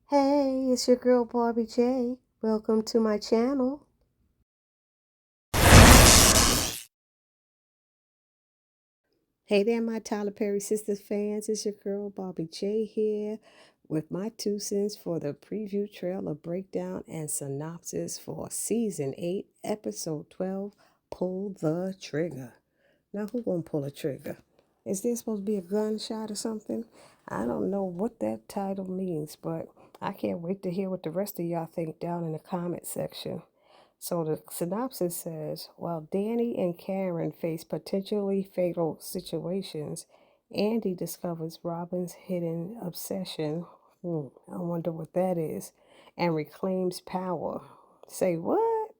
Hey, it's your girl Barbie J. Welcome to my channel. Hey there, my Tyler Perry Sisters fans. It's your girl Barbie J here with my 2 cents for the preview trailer breakdown and synopsis for season 8, episode 12. Pull the trigger. Now, who gonna pull a trigger? Is there supposed to be a gunshot or something? I don't know what that title means, but I can't wait to hear what the rest of y'all think down in the comment section. So the synopsis says, while Danny and Karen face potentially fatal situations, Andi discovers Robin's hidden obsession. I wonder what that is. And reclaims power. Say what?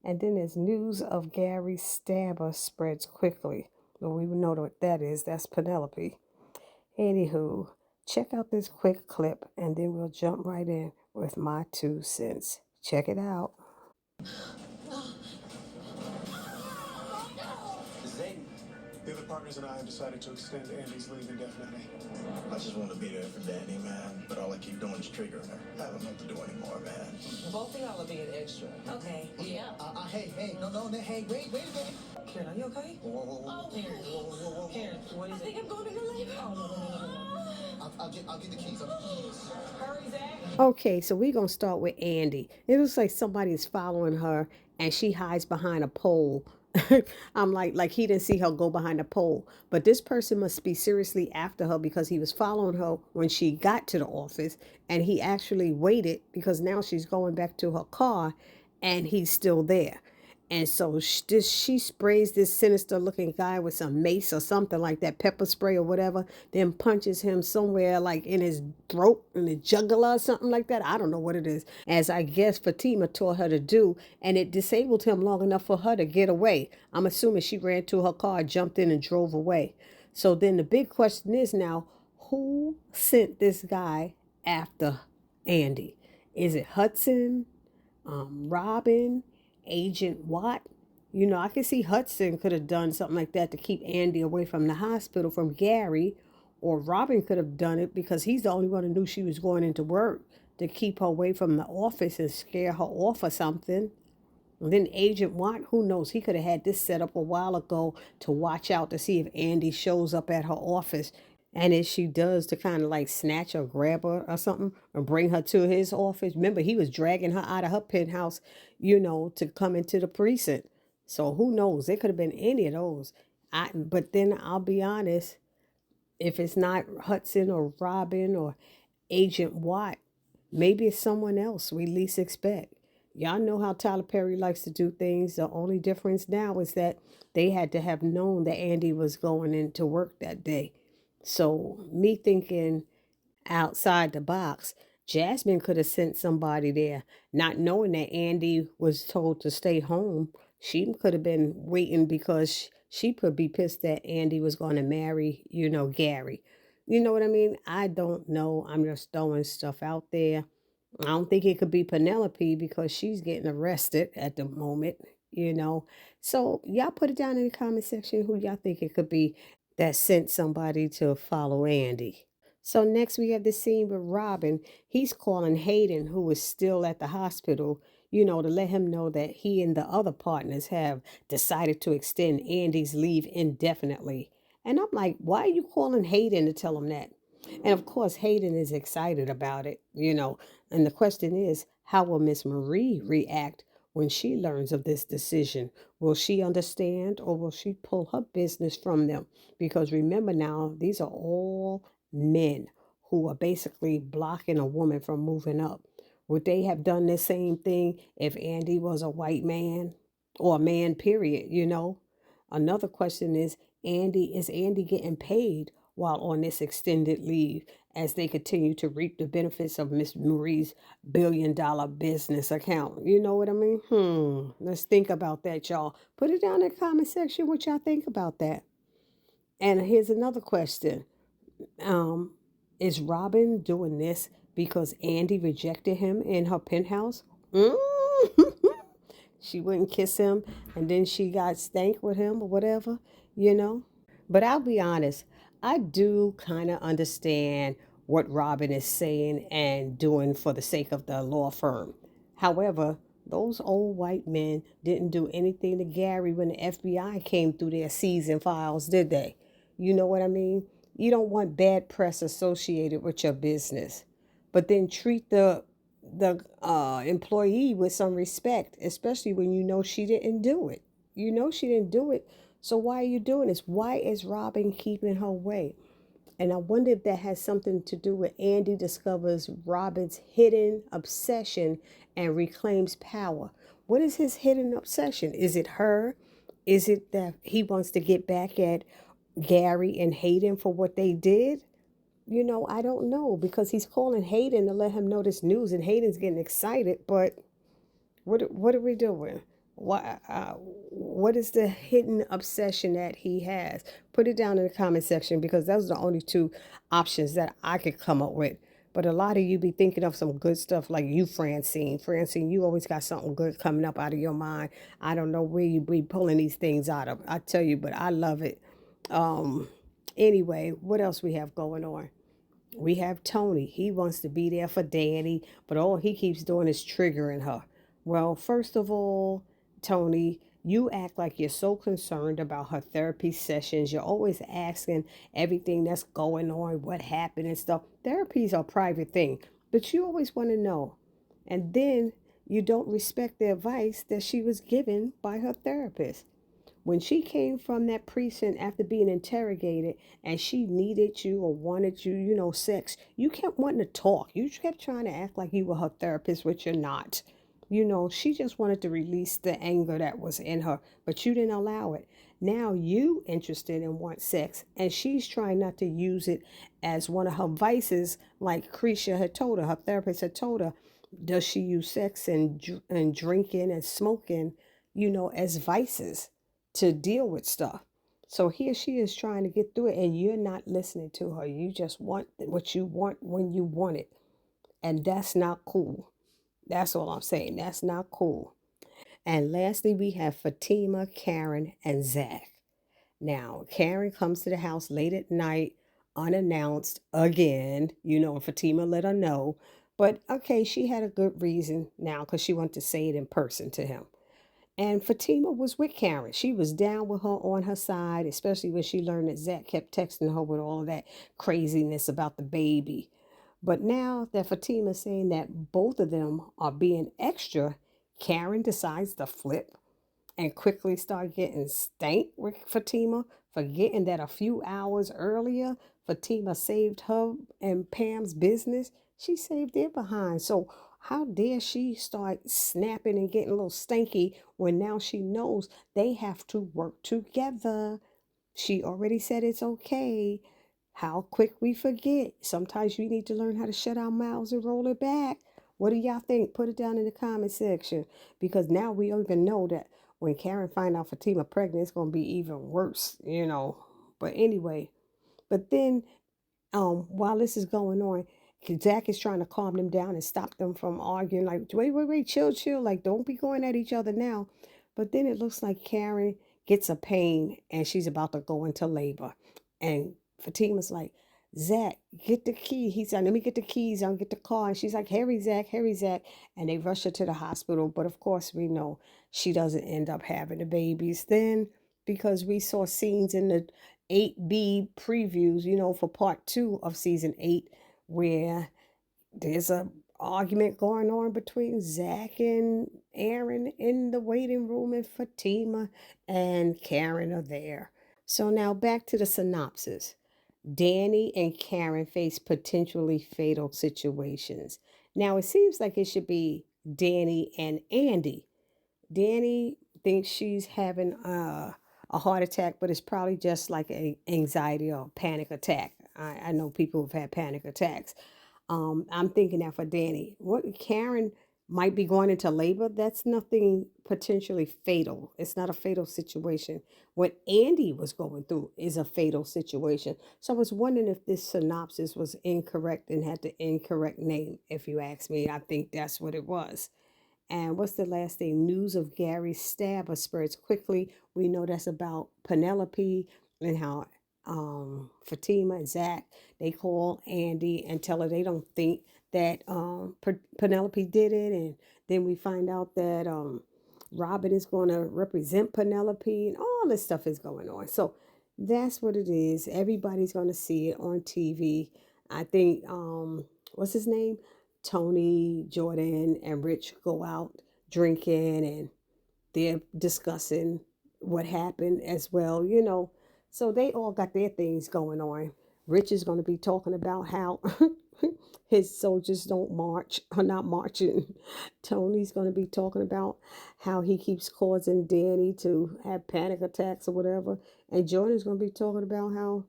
And then there's news of Gary's stabber spreads quickly. Well, we know what that is. That's Penelope. Anywho, check out this quick clip and then we'll jump right in with my 2 cents. Check it out. Zayden. The other partners and I have decided to extend Andy's leave indefinitely. I just want to be there for Danny, man. But all I keep doing is triggering her. I don't know what to do anymore, man. Both of y'all are being extra. Okay. Yeah. Hey, no, hey, wait a minute. Karen, are you okay? Whoa. Oh, Karen. Whoa. Karen, what is it? I think I'm going into labor. Oh, no. I'll get the keys. Hurry, Zach. Okay, so we're going to start with Andi. It looks like somebody is following her and she hides behind a pole. I'm like he didn't see her go behind a pole. But this person must be seriously after her because he was following her when she got to the office. And he actually waited because now she's going back to her car and he's still there. And so she sprays this sinister looking guy with some mace or something like that, pepper spray or whatever, then punches him somewhere like in his throat, in the jugular or something like that. I don't know what it is, as I guess Fatima taught her to do. And it disabled him long enough for her to get away. I'm assuming she ran to her car, jumped in and drove away. So then the big question is now, who sent this guy after Andi? Is it Hudson? Robin? Agent Watt? You know, I can see Hudson could have done something like that to keep Andi away from the hospital from Gary, or Robin could have done it because he's the only one who knew she was going into work to keep her away from the office and scare her off or something. And then Agent Watt, who knows? He could have had this set up a while ago to watch out to see if Andi shows up at her office. And if she does, to kind of like snatch or grab her or something or bring her to his office. Remember, he was dragging her out of her penthouse, to come into the precinct. So who knows? It could have been any of those. But then I'll be honest, if it's not Hudson or Robin or Agent Watt, maybe it's someone else we least expect. Y'all know how Tyler Perry likes to do things. The only difference now is that they had to have known that Andi was going into work that day. So me thinking outside the box, Jasmine could have sent somebody there, not knowing that Andi was told to stay home. She could have been waiting because she could be pissed that Andi was going to marry, Gary. You know what I mean? I don't know. I'm just throwing stuff out there. I don't think it could be Penelope because she's getting arrested at the moment. So y'all put it down in the comment section who y'all think it could be that sent somebody to follow Andi. So next we have the scene with Robin. He's calling Hayden, who is still at the hospital, to let him know that he and the other partners have decided to extend Andy's leave indefinitely. And I'm like, why are you calling Hayden to tell him that? And of course, Hayden is excited about it. And the question is, how will Miss Marie react when she learns of this decision? Will she understand or will she pull her business from them? Because remember now, these are all men who are basically blocking a woman from moving up. Would they have done the same thing if Andi was a white man or a man, period? Another question is Andi getting paid while on this extended leave as they continue to reap the benefits of Miss Marie's $1 billion business account? You know what I mean? Let's think about that, y'all. Put it down in the comment section what y'all think about that. And here's another question. Is Robin doing this because Andi rejected him in her penthouse? She wouldn't kiss him and then she got stank with him or whatever. But I'll be honest, I do kind of understand what Robin is saying and doing for the sake of the law firm. However, those old white men didn't do anything to Gary when the FBI came through their season files, did they? You know what I mean? You don't want bad press associated with your business, but then treat the employee with some respect, especially when you know she didn't do it. You know she didn't do it. So why are you doing this? Why is Robin keeping her way? And I wonder if that has something to do with Andi discovers Robin's hidden obsession and reclaims power. What is his hidden obsession? Is it her? Is it that he wants to get back at Gary and Hayden for what they did? I don't know because he's calling Hayden to let him know this news, and Hayden's getting excited. But what are we doing? What is the hidden obsession that he has? Put it down in the comment section because those are the only two options that I could come up with. But a lot of you be thinking of some good stuff like you, Francine. Francine, you always got something good coming up out of your mind. I don't know where you be pulling these things out of. I tell you, but I love it. Um, anyway, what else we have going on? We have Tony. He wants to be there for Danny, but all he keeps doing is triggering her. Well, first of all, Tony, you act like you're so concerned about her therapy sessions. You're always asking everything that's going on, what happened and stuff. Therapies are a private thing, but you always want to know. And then you don't respect the advice that she was given by her therapist. When she came from that precinct after being interrogated and she needed you or wanted you, sex, you kept wanting to talk. You kept trying to act like you were her therapist, which you're not. She just wanted to release the anger that was in her, but you didn't allow it. Now you interested and want sex, and she's trying not to use it as one of her vices, like Creisha had told her. Her therapist had told her, does she use sex and drinking and smoking, as vices to deal with stuff? So here she is trying to get through it, and you're not listening to her. You just want what you want when you want it, and that's not cool. That's all I'm saying. That's not cool. And lastly, we have Fatima, Karen, and Zach. Now, Karen comes to the house late at night, unannounced again, and Fatima let her know. But okay, she had a good reason now because she wanted to say it in person to him. And Fatima was with Karen. She was down with her on her side, especially when she learned that Zach kept texting her with all of that craziness about the baby. But now that Fatima's saying that both of them are being extra, Karen decides to flip and quickly start getting stank with Fatima, forgetting that a few hours earlier, Fatima saved her and Pam's business. She saved their behind. So how dare she start snapping and getting a little stanky when now she knows they have to work together? She already said it's okay. How quick we forget. Sometimes we need to learn how to shut our mouths and roll it back. What do y'all think? Put it down in the comment section. Because now we even know that when Karen find out Fatima pregnant, it's gonna be even worse. But anyway, but then while this is going on, Zach is trying to calm them down and stop them from arguing. Like, wait, chill, chill. Like, don't be going at each other now. But then it looks like Karen gets a pain and she's about to go into labor. And Fatima's like, Zach, get the key. He said, let me get the keys. I'll get the car. And she's like, hurry, Zach, hurry, Zach. And they rush her to the hospital. But of course, we know she doesn't end up having the babies. Then, because we saw scenes in the 8B previews, for part 2 of season 8, where there's a argument going on between Zach and Aaron in the waiting room, and Fatima and Karen are there. So now back to the synopsis. Danny and Karen face potentially fatal situations. Now it seems like it should be Danny and Andi. Danny thinks she's having a heart attack, but it's probably just like a anxiety or panic attack. I know people who've had panic attacks. I'm thinking that for Danny. What Karen might be going into labor, that's nothing potentially fatal. It's not a fatal situation. What Andi was going through is a fatal situation. So I was wondering if this synopsis was incorrect and had the incorrect name. If you ask me, I think that's what it was. And what's the last thing? News of Gary's stab spreads quickly. We know that's about Penelope and how Fatima and Zach, they call Andi and tell her they don't think that Penelope did it, and then we find out that Robin is going to represent Penelope, and all this stuff is going on. So that's what it is. Everybody's going to see it on TV. I think what's his name? Tony, Jordan, and Rich go out drinking, and they're discussing what happened as well, you know. So they all got their things going on. Rich is going to be talking about how his soldiers don't march or not marching. Tony's going to be talking about how he keeps causing Danny to have panic attacks or whatever. And Jordan's going to be talking about how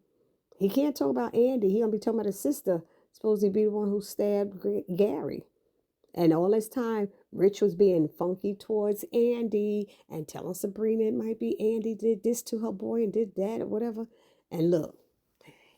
he can't talk about Andi. He's going to be talking about his sister, supposed to be the one who stabbed Gary. And all this time, Rich was being funky towards Andi and telling Sabrina it might be Andi did this to her boy and did that or whatever. And look,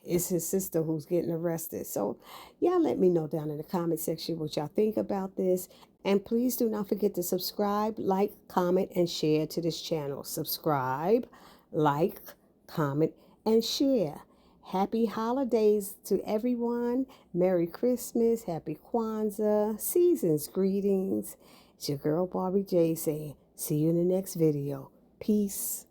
it's his sister who's getting arrested. So y'all let me know down in the comment section what y'all think about this. And please do not forget to subscribe, like, comment, and share to this channel. Subscribe, like, comment, and share. Happy holidays to everyone. Merry Christmas. Happy Kwanzaa. Season's greetings. It's your girl Barbie J saying, see you in the next video. Peace.